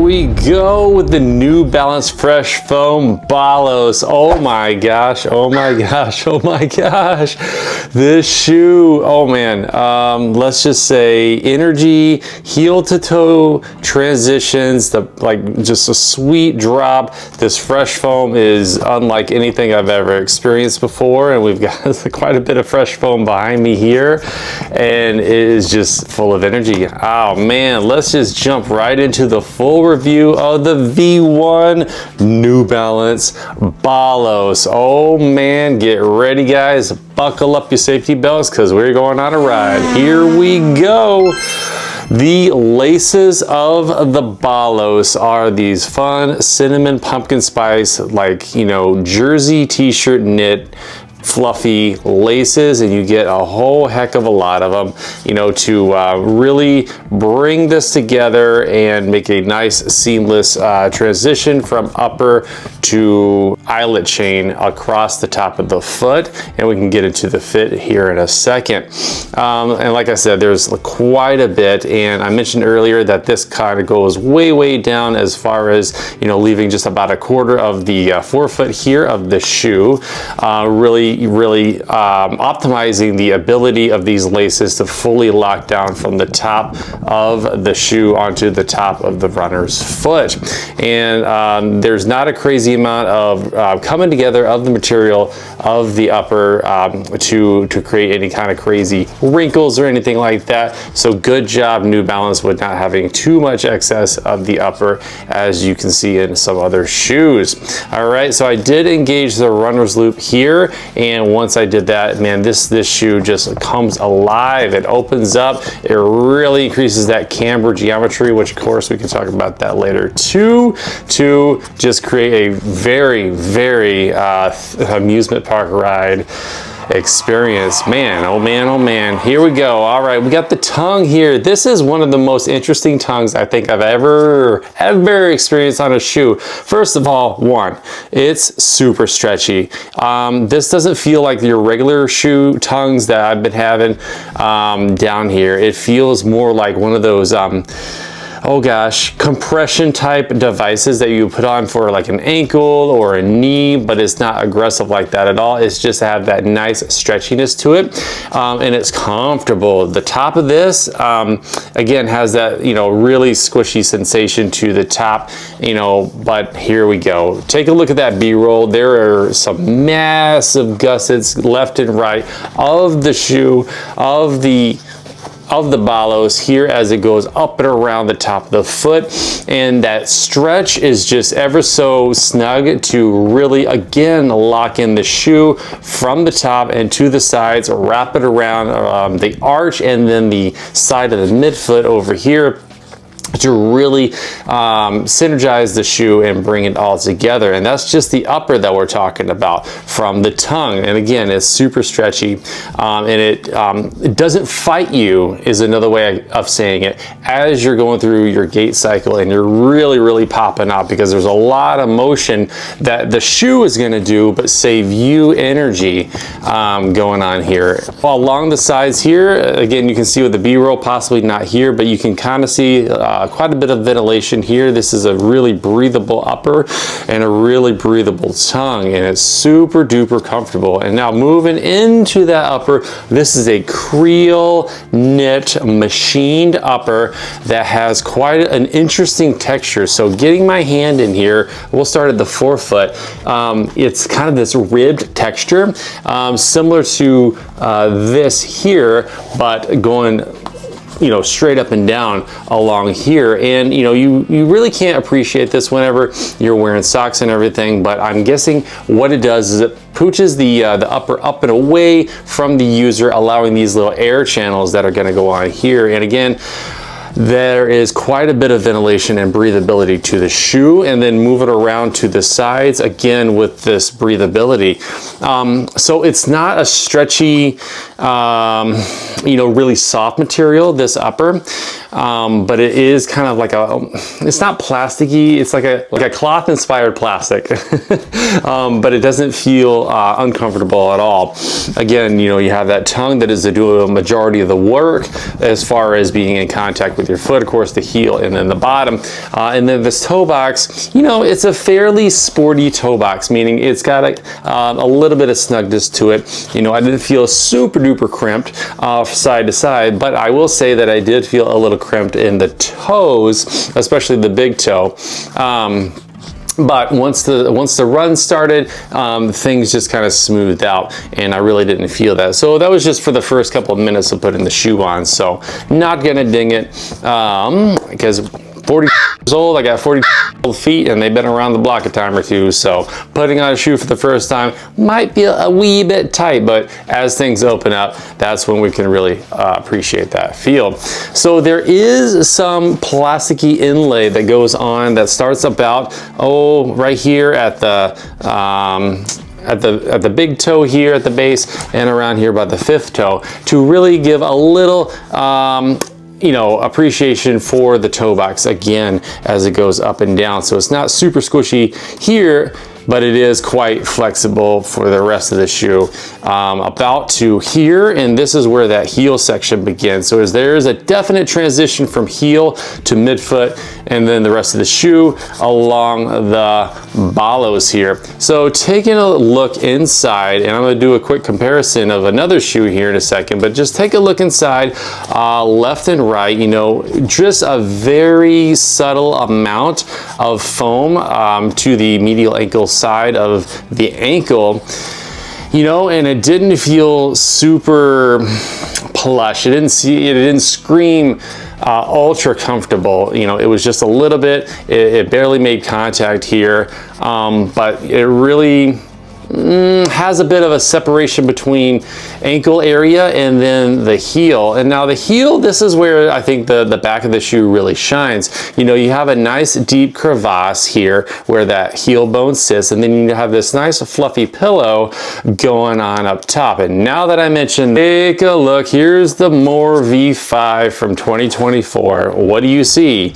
we go with the New Balance Fresh Foam Balos. Oh my gosh, oh my gosh, oh my gosh. This shoe, oh man, let's just say energy, heel to toe transitions, just a sweet drop. This fresh foam is unlike anything I've ever experienced before, and we've got quite a bit of fresh foam behind me here, and it is just full of energy. Oh man, let's just jump right into the full review of the V1 New Balance Balos. Oh man, get ready guys, buckle up your safety belts because we're going on a ride. Here we go. The laces of the Balos are these fun cinnamon pumpkin spice, jersey t-shirt knit fluffy laces, and you get a whole heck of a lot of them, to really bring this together and make a nice seamless transition from upper to eyelet chain across the top of the foot. And we can get into the fit here in a second. And like I said, there's quite a bit, and I mentioned earlier that this kind of goes way down as far as leaving just about a quarter of the forefoot here of the shoe, really optimizing the ability of these laces to fully lock down from the top of the shoe onto the top of the runner's foot. And there's not a crazy amount of coming together of the material of the upper to create any kind of crazy wrinkles or anything like that. So good job New Balance with not having too much excess of the upper, as you can see in some other shoes. All right, so I did engage the runner's loop here, and once I did that, man, this shoe just comes alive. It opens up, it really increases that camber geometry, which of course we can talk about that later too, to just create a very amusement park ride experience. Man, oh man, oh man. Here we go. All right, we got the tongue here. This is one of the most interesting tongues I think I've ever experienced on a shoe. First of all, it's super stretchy. This doesn't feel like your regular shoe tongues that I've been having down here. It feels more like one of those compression type devices that you put on for like an ankle or a knee, but it's not aggressive like that at all. It's just to have that nice stretchiness to it, and it's comfortable. The top of this, again, has that, really squishy sensation to the top, but here we go. Take a look at that B-roll. There are some massive gussets left and right of the shoe, of the Balos here as it goes up and around the top of the foot, and that stretch is just ever so snug to really again lock in the shoe from the top and to the sides, wrap it around the arch and then the side of the midfoot over here to really synergize the shoe and bring it all together. And that's just the upper that we're talking about from the tongue. And again, it's super stretchy, and it doesn't fight you, is another way of saying it, as you're going through your gait cycle and you're really popping out, because there's a lot of motion that the shoe is going to do but save you energy going on here. Well, along the sides here, again, you can see with the B-roll, possibly not here, but you can kind of see quite a bit of ventilation here. This is a really breathable upper and a really breathable tongue, and it's super duper comfortable. And now moving into that upper, this is a creel knit machined upper that has quite an interesting texture. So getting my hand in here, we'll start at the forefoot. It's kind of this ribbed texture, similar to this here, but going straight up and down along here. And you really can't appreciate this whenever you're wearing socks and everything, but I'm guessing what it does is it pooches the upper up and away from the user, allowing these little air channels that are going to go on here. And again, there is quite a bit of ventilation and breathability to the shoe, and then move it around to the sides again with this breathability. So it's not a stretchy, really soft material, this upper, but it is kind of like it's not plasticky, it's like a cloth inspired plastic, but it doesn't feel uncomfortable at all. Again, you have that tongue that is doing a majority of the work as far as being in contact with with your foot, of course, the heel and then the bottom. And then this toe box, you know, it's a fairly sporty toe box, meaning it's got a little bit of snugness to it. You know, I didn't feel super duper crimped side to side, but I will say that I did feel a little crimped in the toes, especially the big toe. But once the run started, things just kind of smoothed out, and I really didn't feel that. So that was just for the first couple of minutes of putting the shoe on. So not gonna ding it, because 40 years old, I got 40 feet, and they've been around the block a time or two. So putting on a shoe for the first time might be a wee bit tight, but as things open up, that's when we can really appreciate that feel. So there is some plasticky inlay that goes on that starts about, right here at the at the big toe here at the base, and around here by the fifth toe, to really give a little you know, appreciation for the toe box again as it goes up and down. So it's not super squishy here, but it is quite flexible for the rest of the shoe. About to here, and this is where that heel section begins. So there's a definite transition from heel to midfoot, and then the rest of the shoe along the Balos here. So taking a look inside, and I'm gonna do a quick comparison of another shoe here in a second, but just take a look inside, left and right, you know, just a very subtle amount of foam to the medial ankle side of the ankle, you know, and it didn't feel super plush. It didn't scream ultra comfortable. You know, it was just a little bit, it barely made contact here, but it really has a bit of a separation between ankle area and then the heel. And now the heel, this is where I think the back of the shoe really shines. You know, you have a nice deep crevasse here where that heel bone sits, and then you have this nice fluffy pillow going on up top. And now that I mentioned, take a look, here's the More V5 from 2024. What do you see?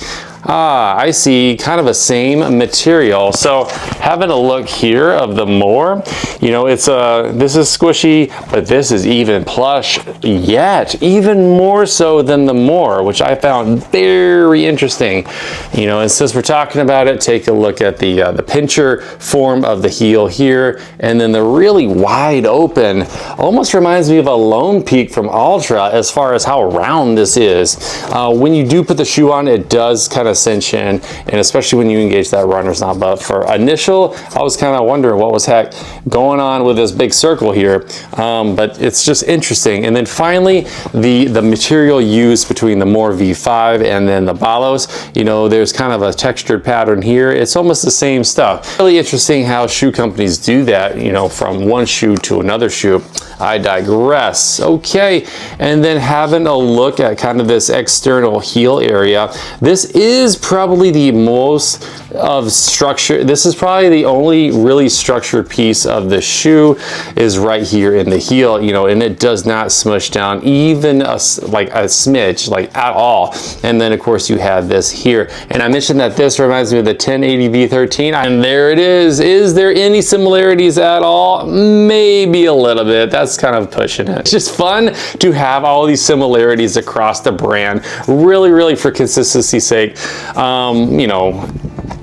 I see kind of a same material. So having a look here of the More, you know, this is squishy, but this is even plush, yet even more so than the More, which I found very interesting. You know, and since we're talking about it, take a look at the pincher form of the heel here, and then the really wide open, almost reminds me of a Lone Peak from Ultra as far as how round this is. When you do put the shoe on, it does kind of cinch in, and especially when you engage that runner's knot. But for initial, I was kind of wondering what was heck going on with this big circle here, but it's just interesting. And then finally, the material used between the More V5 and then the Balos, you know, there's kind of a textured pattern here. It's almost the same stuff. Really interesting how shoe companies do that, you know, from one shoe to another shoe. I digress. Okay, and then having a look at kind of this external heel area. This is probably the most of structure. This is probably the only really structured piece of the shoe is right here in the heel, you know, and it does not smush down even like a smidge, like at all. And then of course you have this here. And I mentioned that this reminds me of the 1080 V13, and there it is. Is there any similarities at all? Maybe a little bit. That's kind of pushing it. It's just fun to have all these similarities across the brand. Really for consistency's sake. You know,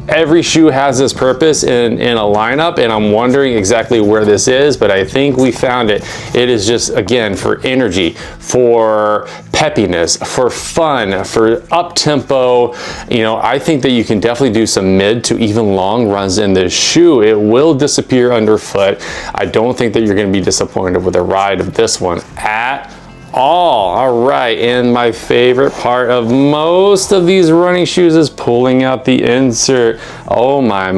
every shoe has this purpose in a lineup, and I'm wondering exactly where this is, but I think we found it. It is just, again, for energy, for peppiness, for fun, for up-tempo. You know, I think that you can definitely do some mid to even long runs in this shoe. It will disappear underfoot. I don't think that you're going to be disappointed with a ride of this one at all right, and my favorite part of most of these running shoes is pulling out the insert. Oh my,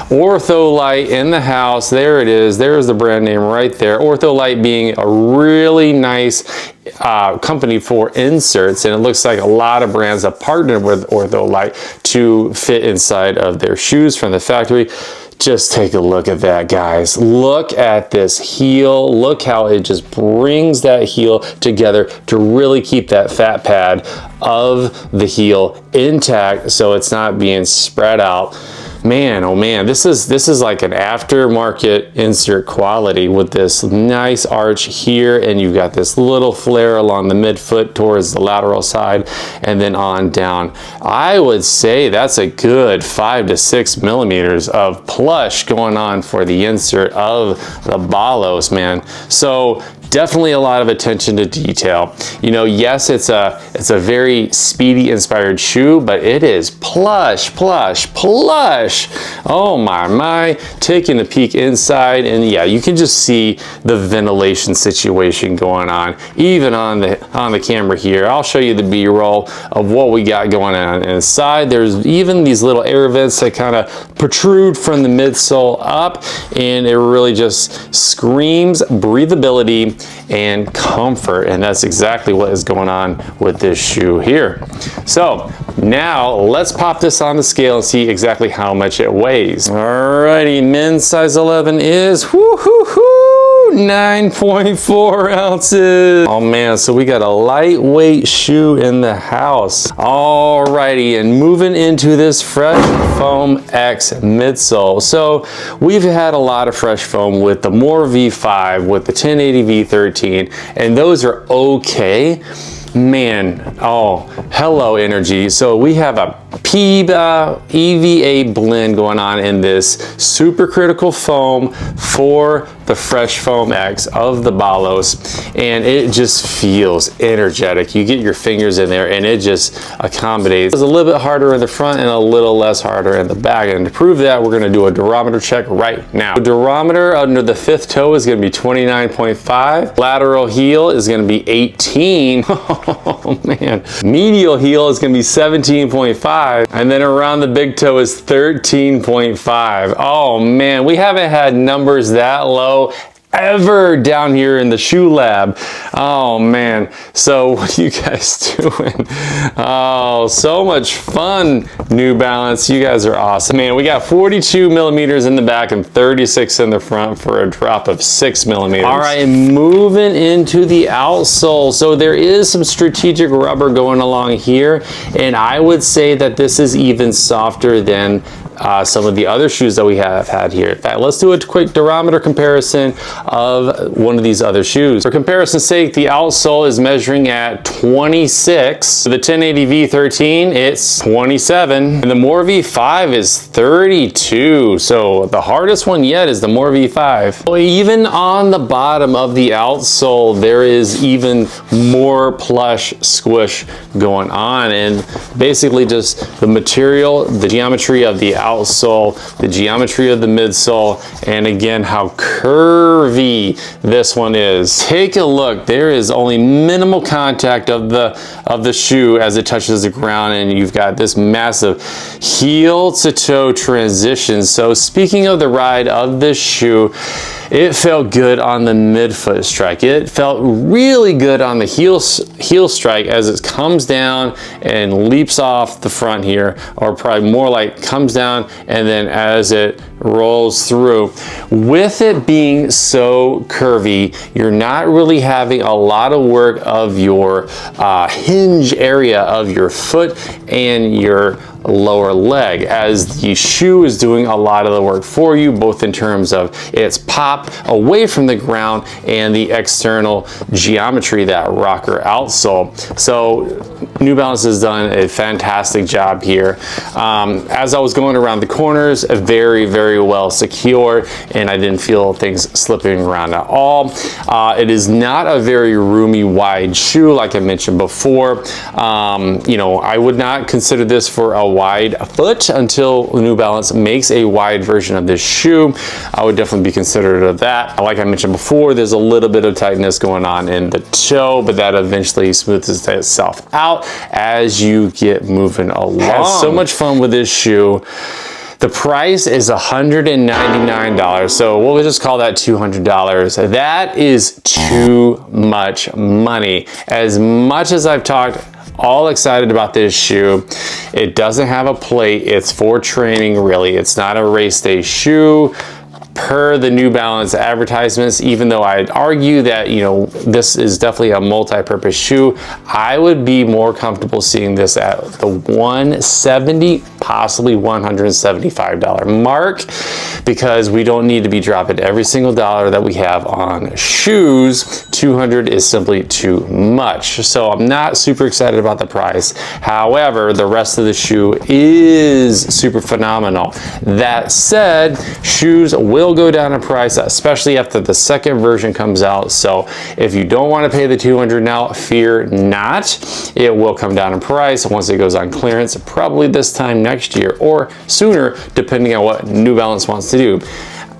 Ortholite in the house. There it is. There's the brand name right there. Ortholite being a really nice company for inserts, and it looks like a lot of brands have partnered with Ortholite to fit inside of their shoes from the factory. Just take a look at that, guys. Look at this heel. Look how it just brings that heel together to really keep that fat pad of the heel intact so it's not being spread out. man, oh man, this is like an aftermarket insert quality with this nice arch here, and you've got this little flare along the midfoot towards the lateral side, and then on down. I would say that's a good 5 to 6 millimeters of plush going on for the insert of the Balos, man. So definitely a lot of attention to detail. You know, yes, it's a very speedy inspired shoe, but it is plush, plush, plush. Oh my, taking a peek inside, and yeah, you can just see the ventilation situation going on, even on the camera here. I'll show you the B-roll of what we got going on inside. There's even these little air vents that kind of protrude from the midsole up, and it really just screams breathability and comfort, and that's exactly what is going on with this shoe here. So now let's pop this on the scale and see exactly how much it weighs. Alrighty, men's size 11 is 9.4 ounces. Oh man, so we got a lightweight shoe in the house. Alrighty, and moving into this Fresh Foam X midsole. So we've had a lot of Fresh Foam with the More V5, with the 1080 V13, and those are okay. Man, oh, hello energy. So we have a PIBA EVA blend going on in this supercritical foam for the Fresh Foam X of the Balos, and it just feels energetic. You get your fingers in there and it just accommodates. It's a little bit harder in the front and a little less harder in the back, and to prove that, we're going to do a durometer check right now. The durometer under the fifth toe is going to be 29.5. Lateral heel is going to be 18. Oh man. Medial heel is going to be 17.5, and then around the big toe is 13.5. Oh man, we haven't had numbers that low ever down here in the shoe lab. Oh man, so what are you guys doing? Oh, so much fun, New Balance. You guys are awesome. Man, we got 42 millimeters in the back and 36 in the front for a drop of 6 millimeters. All right, moving into the outsole. So there is some strategic rubber going along here, and I would say that this is even softer than some of the other shoes that we have had here. In fact, let's do a quick durometer comparison of one of these other shoes. For comparison's sake, the outsole is measuring at 26. The 1080 V13, it's 27. And the More V5 is 32. So the hardest one yet is the More V5. So even on the bottom of the outsole, there is even more plush squish going on, and basically just the material, the geometry of the outsole, the geometry of the midsole, and again how curvy this one is. Take a look. There is only minimal contact of the shoe as it touches the ground, and you've got this massive heel to toe transition. So speaking of the ride of this shoe, it felt good on the midfoot strike. It felt really good on the heel strike as it comes down and leaps off the front here, or probably more like comes down and then as it rolls through. With it being so curvy, you're not really having a lot of work of your hinge area of your foot and your lower leg, as the shoe is doing a lot of the work for you, both in terms of its pop away from the ground and the external geometry, that rocker outsole. So New Balance has done a fantastic job here. As I was going around the corners, very, very well secured, and I didn't feel things slipping around at all. It is not a very roomy, wide shoe, like I mentioned before. You know, I would not consider this for a wide foot until New Balance makes a wide version of this shoe. I would definitely be considerate of that. Like I mentioned before, there's a little bit of tightness going on in the toe, but that eventually smooths itself out as you get moving along. Had so much fun with this shoe. The price is $199, so we'll just call that $200. That is too much money. As much as I've talked all excited about this shoe, it doesn't have a plate. It's for training, really. It's not a race day shoe per the New Balance advertisements. Even though I'd argue that, you know, this is definitely a multi-purpose shoe, I would be more comfortable seeing this at the 170, possibly $175 mark, because we don't need to be dropping every single dollar that we have on shoes. $200 is simply too much. So I'm not super excited about the price. However, the rest of the shoe is super phenomenal. That said, shoes will go down in price, especially after the second version comes out. So if you don't want to pay the $200 now, fear not. It will come down in price once it goes on clearance, probably this time next year or sooner, depending on what New Balance wants to do.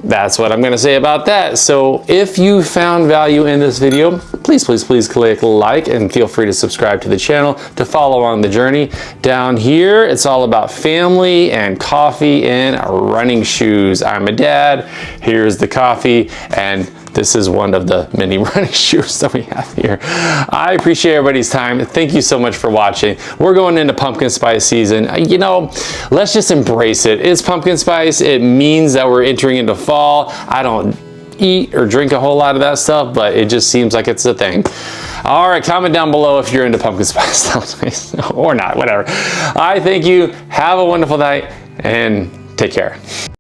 That's what I'm going to say about that. So if you found value in this video, please click like and feel free to subscribe to the channel to follow on the journey. Down here, it's all about family and coffee and running shoes. I'm a dad. Here's the coffee, and this is one of the many running shoes that we have here. I appreciate everybody's time. Thank you so much for watching. We're going into pumpkin spice season. You know, let's just embrace it. It's pumpkin spice. It means that we're entering into fall. I don't eat or drink a whole lot of that stuff, but it just seems like it's a thing. All right, comment down below if you're into pumpkin spice or not, whatever. I thank you. Have a wonderful night and take care.